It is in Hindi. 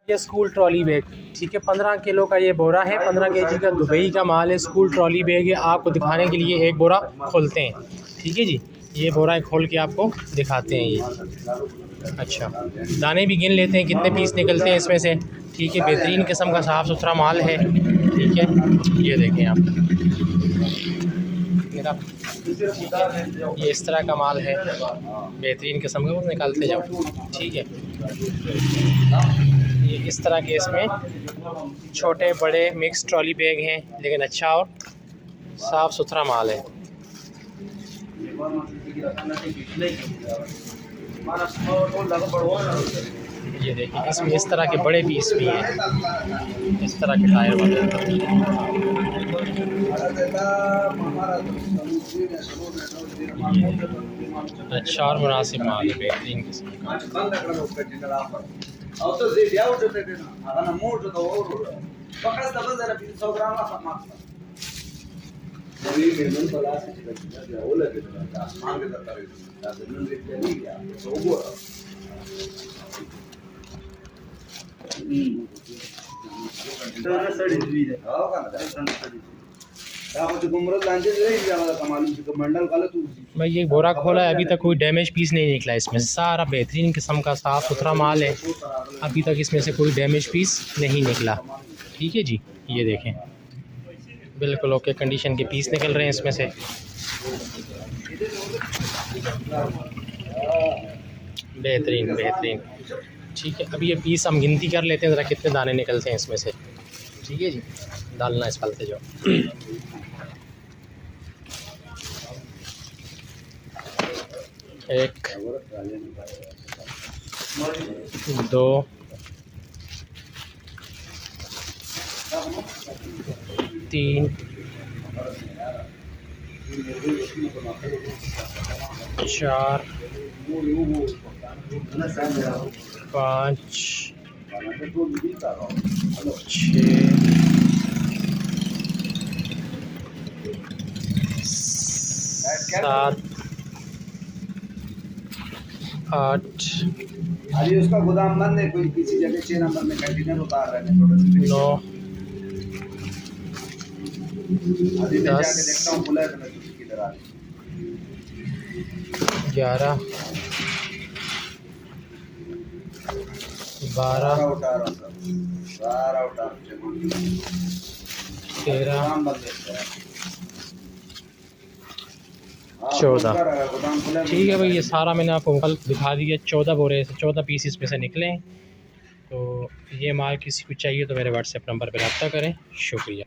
ये स्कूल ट्रॉली बैग, ठीक है, 15 किलो का ये बोरा है। 15 केजी का दुबई का माल है। स्कूल ट्रॉली बैग है। आपको दिखाने के लिए एक बोरा खोलते हैं, ठीक है जी। ये बोरा खोल के आपको दिखाते हैं ये। अच्छा, दाने भी गिन लेते हैं कितने पीस निकलते हैं इसमें से, ठीक है। बेहतरीन किस्म का साफ़ सुथरा माल है, ठीक है। ये देखें आप, ये इस तरह का माल है, बेहतरीन किस्म का, वो निकालते जाओ, ठीक है। ये इस तरह के इसमें छोटे बड़े मिक्स ट्रॉली बैग हैं, लेकिन अच्छा और साफ़ सुथरा माल है। ये देखिए, इसमें इस तरह के बड़े पीस भी हैं, इस तरह के टायर वाले। अच्छा और मुनासिब माल है, बेहतरीन किस्म का। मैं ये बोरा खोला है, अभी तक कोई डैमेज पीस नहीं निकला इसमें से। सारा बेहतरीन किस्म का साफ़ सुथरा माल है, अभी तक इसमें से कोई डैमेज पीस नहीं निकला, ठीक है जी। ये देखें, बिल्कुल ओके कंडीशन के पीस निकल रहे हैं इसमें से। बेहतरीन बेहतरीन, ठीक है। अभी ये पीस हम गिनती कर लेते हैं ज़रा कितने दाने निकलते हैं इसमें से, ठीक है जी। डालना इस फलते जाओ। एक, दो, तीन, चार, 5, 6, 7, 8, अभी उसका गोदाम बंद है, कोई किसी जगह 6 नंबर में कंटेनर उतार रहे हैं थोड़ा सा। 9, अभी मैं जाके देखता हूँ, खुला है तो मैं किधर आ 11, 12, 13, 14। ठीक है भाई, ये सारा मैंने आपको कल दिखा दिया। 14 बोरे से 14 पीस इसमें से निकले हैं। तो ये माल किसी को चाहिए तो मेरे व्हाट्सएप नंबर पर रब्ता करें। शुक्रिया।